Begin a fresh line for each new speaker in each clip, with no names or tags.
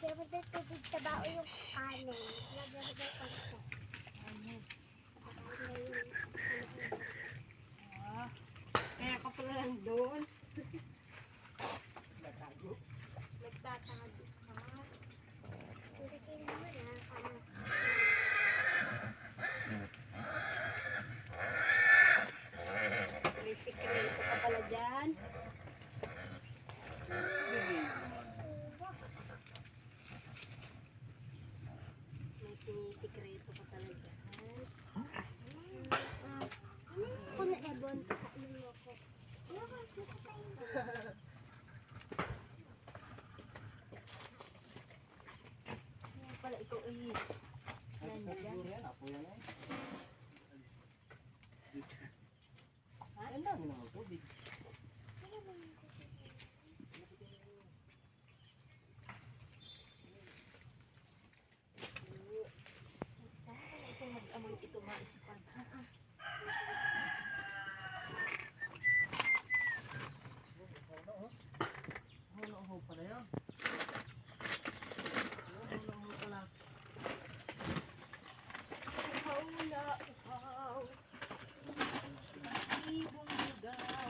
Lagyan mo ng tubig sa bao yung kanin. Lagyan mo ng konti.
Kaya ka pala nandun. Nagtatago ka.
Hindi kayo naman
May sikreto ka pala dyan. May sinisikreto ka pala dyan.
Kung ebon, kakainin mo ko.
Kaya pala ikaw ay nandyan.
Ang dami naman tubig.
Ito mag-amoy ito maisipan.
Hulo-ho pala yan. Hulo-ho pala.
Haula, uhaw. Ibong ligaw.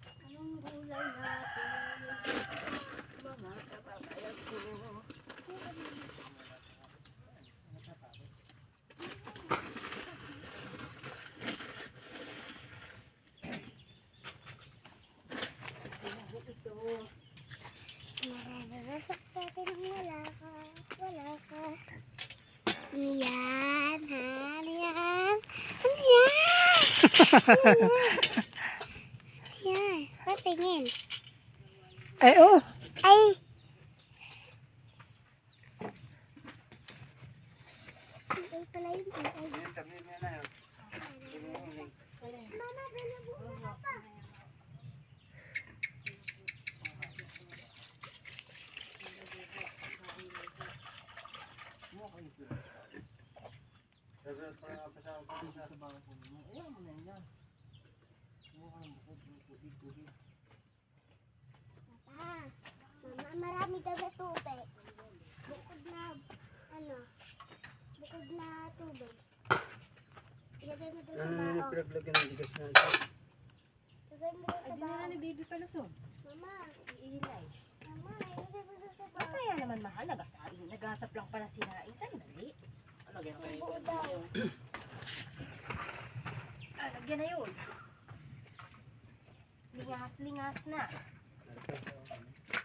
Anong gulay natin? Mga kababayan ko. Ito.
Naranasak natin wala ka. Wala ka. Yan, ha? Yan. Yan. Yan. Patingin.
Ay, oh.
Ay. Ay pala yun. Ay. Mama, binabuo ka pa.
Sabi pa nga pasama ko din sa bangko ko. Ayaw mo na yan. Mukha ng bukod ng tubig.
Papa, mama, marami daw na tubig. Bukod na, ano, bukod na tubig. Ilagay mo doon sa bao.
Pinaglagyan ng bigas na ito.
Ilagay mo doon
Ay,
sa
di na nga
bao.
ni baby palusog.
Mama,
Iilay.
mama, ilagay mo doon sa bao.
Kaya naman mahal, nagasap lang pala sinain. Sandali.
Lagyan ko
Buo daw.
Lagyan na yun. Lingas-lingas na.
ito.